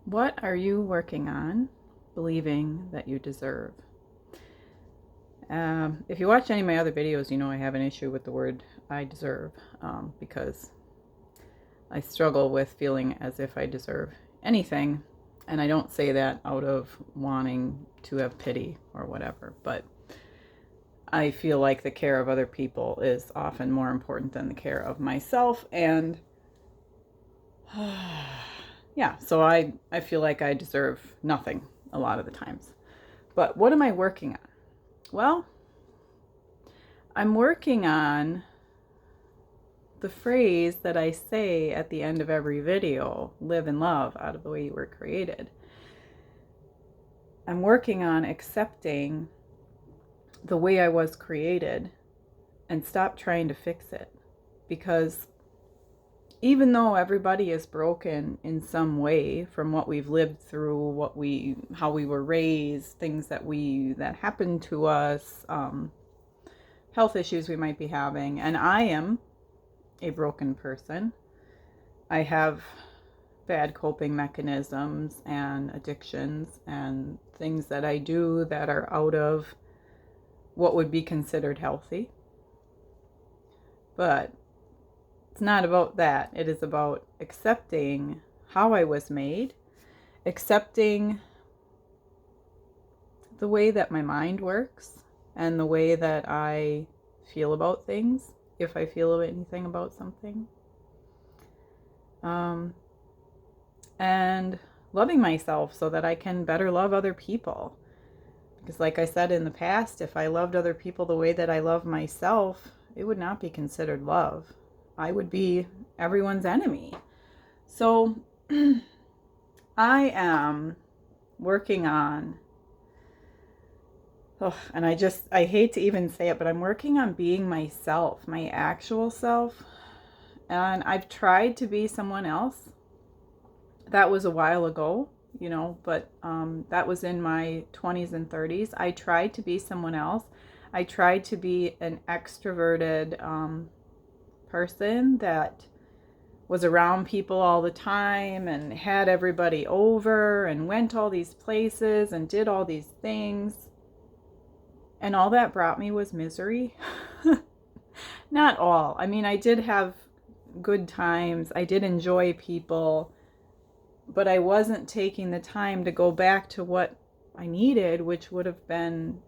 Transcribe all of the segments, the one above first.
What are you working on believing that you deserve? If you watch any of my other videos, you know I have an issue with the word I deserve because I struggle with feeling as if I deserve anything. And I don't say that out of wanting to have pity or whatever, but I feel like the care of other people is often more important than the care of myself. And yeah, so I feel like I deserve nothing a lot of the times. But what am I working on? Well, I'm working on the phrase that I say at the end of every video, live and love out of the way you were created. I'm working on accepting the way I was created and stop trying to fix it. Because even though everybody is broken in some way from what we've lived through, how we were raised, things that happened to us, health issues we might be having, and I am a broken person. I have bad coping mechanisms and addictions and things that I do that are out of what would be considered healthy. But it's not about that. It is about accepting how I was made, accepting the way that my mind works and the way that I feel about things, if I feel anything about something. And loving myself so that I can better love other people. Because like I said in the past, if I loved other people the way that I love myself, it would not be considered love. I would be everyone's enemy. So I am working on, and I hate to even say it, but I'm working on being myself, my actual self. And I've tried to be someone else. That was a while ago, but that was in my 20s and 30s. I tried to be someone else. I tried to be an extroverted person that was around people all the time and had everybody over and went all these places and did all these things. And all that brought me was misery. Not all. I mean, I did have good times. I did enjoy people. But I wasn't taking the time to go back to what I needed, which would have been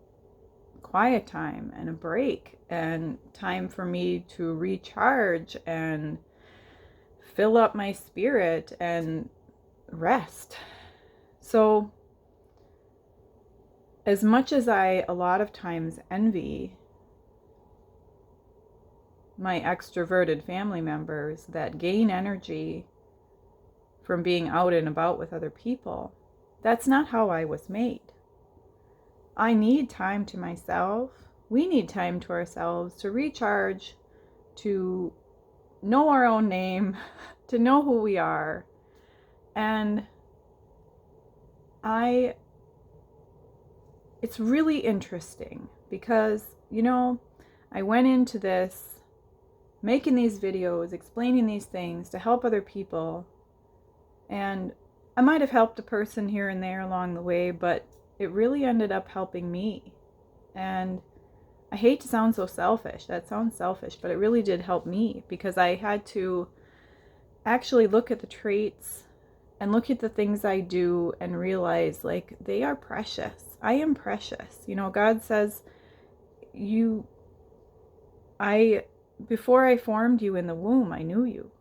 quiet time and a break and time for me to recharge and fill up my spirit and rest. So as much as I a lot of times envy my extroverted family members that gain energy from being out and about with other people, that's not how I was made. I need time to myself. We need time to ourselves to recharge, to know our own name, to know who we are. And it's really interesting because, I went into this making these videos, explaining these things to help other people. And I might have helped a person here and there along the way, but it really ended up helping me. And I hate to sound so selfish. That sounds selfish, but it really did help me because I had to actually look at the traits and look at the things I do and realize, like, they are precious. I am precious. God says, before I formed you in the womb, I knew you.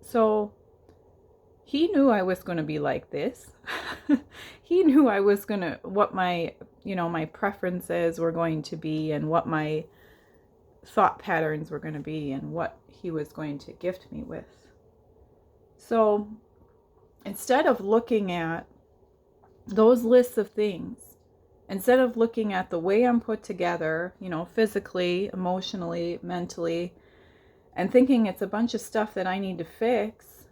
So He knew I was going to be like this. He knew I was going to, what my preferences were going to be and what my thought patterns were going to be and what He was going to gift me with. So instead of looking at those lists of things, instead of looking at the way I'm put together, physically, emotionally, mentally, and thinking it's a bunch of stuff that I need to fix,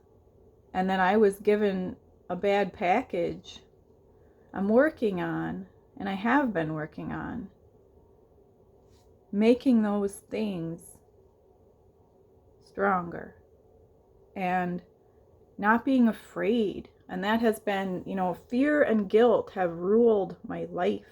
and then I was given a bad package, I'm working on, and I have been working on, making those things stronger and not being afraid And that has been, fear and guilt have ruled my life.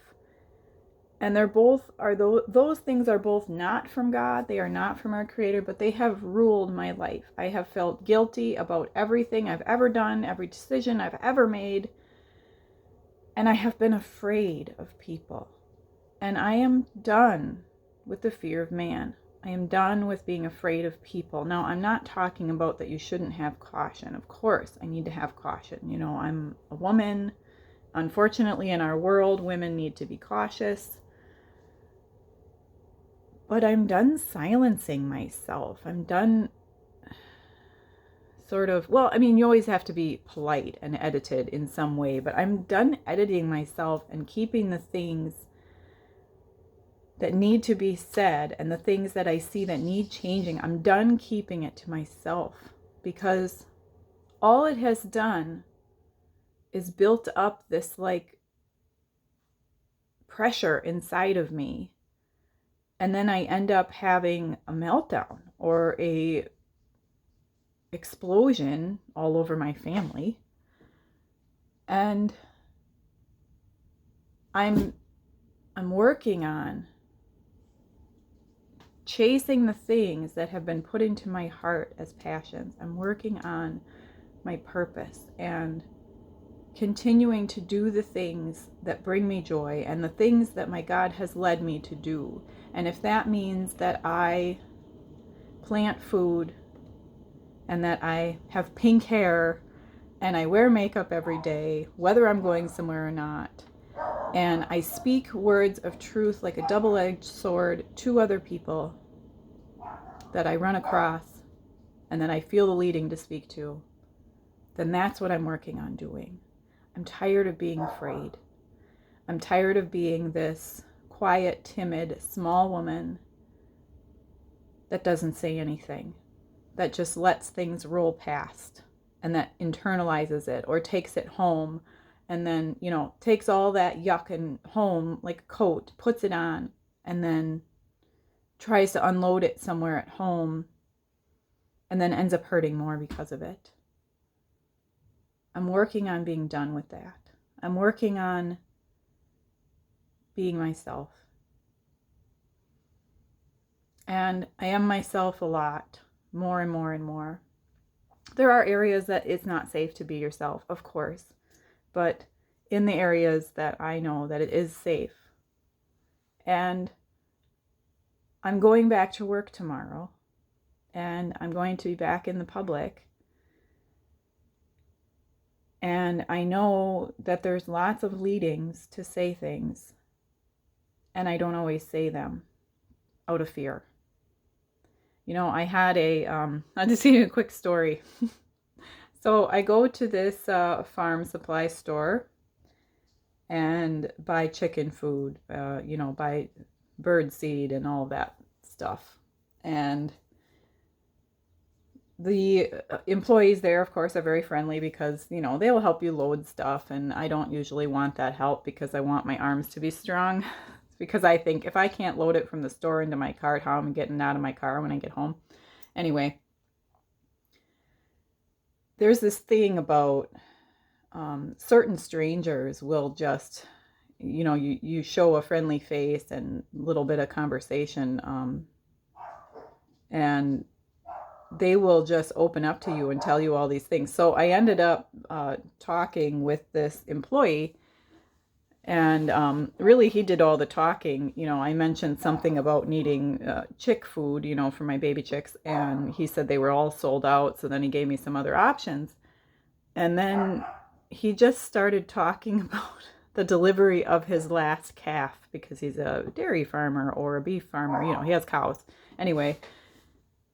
And those things are both not from God. They are not from our Creator, but they have ruled my life. I have felt guilty about everything I've ever done, every decision I've ever made. And I have been afraid of people. And I am done with the fear of man. I am done with being afraid of people. Now, I'm not talking about that you shouldn't have caution. Of course, I need to have caution. I'm a woman. Unfortunately, in our world, women need to be cautious. But I'm done silencing myself. I'm done you always have to be polite and edited in some way, but I'm done editing myself and keeping the things that need to be said and the things that I see that need changing. I'm done keeping it to myself, because all it has done is built up this pressure inside of me. And then I end up having a meltdown or a explosion all over my family. And I'm working on chasing the things that have been put into my heart as passions. I'm working on my purpose and continuing to do the things that bring me joy and the things that my God has led me to do. And if that means that I plant food and that I have pink hair and I wear makeup every day, whether I'm going somewhere or not, and I speak words of truth like a double-edged sword to other people that I run across and that I feel the leading to speak to, then that's what I'm working on doing. I'm tired of being afraid. I'm tired of being this quiet, timid, small woman that doesn't say anything, that just lets things roll past and that internalizes it or takes it home and then, takes all that yuck and home like a coat, puts it on, and then tries to unload it somewhere at home and then ends up hurting more because of it. I'm working on being done with that. I'm working on being myself. And I am myself a lot, more and more and more. There are areas that it's not safe to be yourself, of course. But in the areas that I know that it is safe. And I'm going back to work tomorrow. And I'm going to be back in the public. And I know that there's lots of leadings to say things. And I don't always say them out of fear. I had I'll just give you a quick story. So I go to this farm supply store and buy chicken food, buy bird seed and all that stuff. And the employees there, of course, are very friendly because, they will help you load stuff. And I don't usually want that help because I want my arms to be strong. Because I think if I can't load it from the store into my cart, how am I getting out of my car when I get home? Anyway, there's this thing about certain strangers will just, you show a friendly face and a little bit of conversation, and they will just open up to you and tell you all these things. So I ended up talking with this employee, and really he did all the talking. I mentioned something about needing chick food, for my baby chicks, and he said they were all sold out. So then he gave me some other options. And then he just started talking about the delivery of his last calf because he's a dairy farmer or a beef farmer. He has cows. Anyway,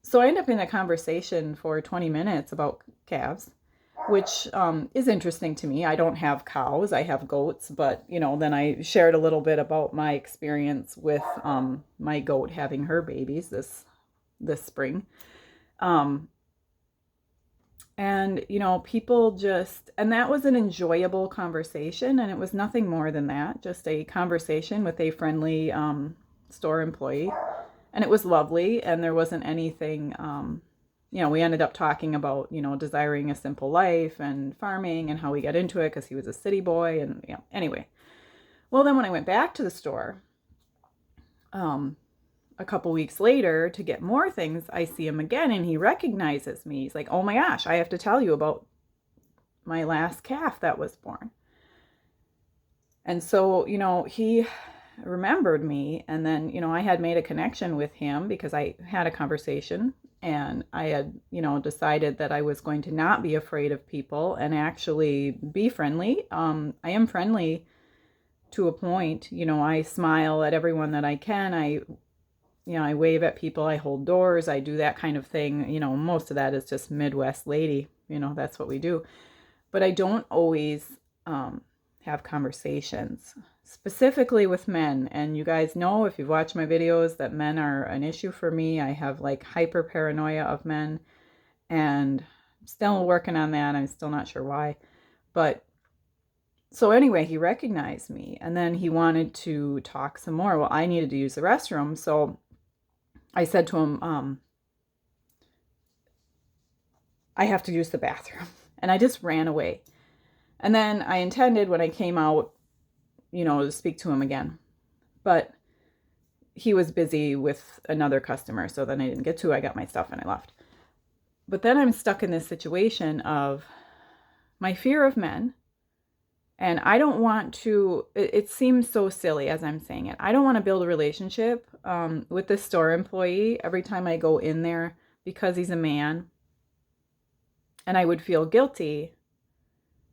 so I ended up in a conversation for 20 minutes about calves, which is interesting to me. I don't have cows, I have goats, but, then I shared a little bit about my experience with my goat having her babies this spring. And, people and that was an enjoyable conversation, and it was nothing more than that, just a conversation with a friendly store employee. And it was lovely, and there wasn't anything we ended up talking about, desiring a simple life and farming and how we got into it because he was a city boy. And, anyway. Well, then when I went back to the store, a couple weeks later to get more things, I see him again and he recognizes me. He's like, oh my gosh, I have to tell you about my last calf that was born. And so, he remembered me. And then, I had made a connection with him because I had a conversation and I had, decided that I was going to not be afraid of people and actually be friendly. I am friendly to a point. I smile at everyone that I can. I wave at people, I hold doors, I do that kind of thing. Most of that is just Midwest lady, that's what we do. But I don't always have conversations, specifically with men. And you guys know, if you've watched my videos, that men are an issue for me. I have like hyper paranoia of men, and I'm still working on that. I'm still not sure why. But so anyway, he recognized me and then he wanted to talk some more. Well, I needed to use the restroom. So I said to him, I have to use the bathroom. And I just ran away. And then I intended when I came out, to speak to him again. But he was busy with another customer. So then I didn't get to. I got my stuff and I left. But then I'm stuck in this situation of my fear of men. And I don't want to, it seems so silly as I'm saying it. I don't want to build a relationship with this store employee every time I go in there because he's a man. And I would feel guilty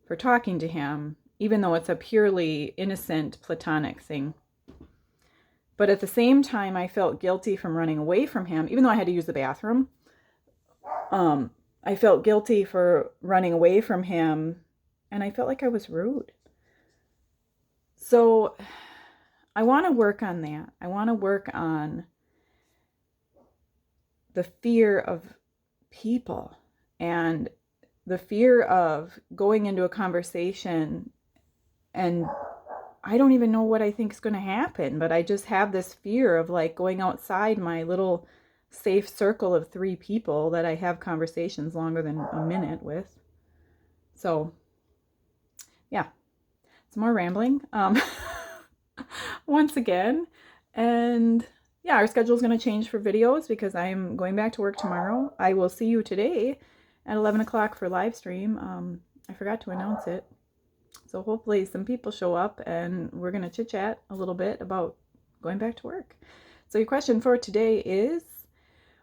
for talking to him, even though it's a purely innocent platonic thing. But at the same time, I felt guilty from running away from him, even though I had to use the bathroom. I felt guilty for running away from him, and I felt like I was rude. So I want to work on that. I want to work on the fear of people and the fear of going into a conversation and I don't even know what I think is going to happen, but I just have this fear of like going outside my little safe circle of 3 people that I have conversations longer than a minute with. So yeah, some more rambling once again. And yeah, our schedule is going to change for videos because I'm going back to work tomorrow. I will see you today at 11 o'clock for live stream. I forgot to announce it. So hopefully some people show up and we're going to chit chat a little bit about going back to work. So your question for today is,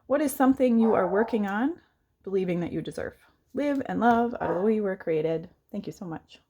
what is something you are working on, believing that you deserve? Live and love out of the way you were created. Thank you so much.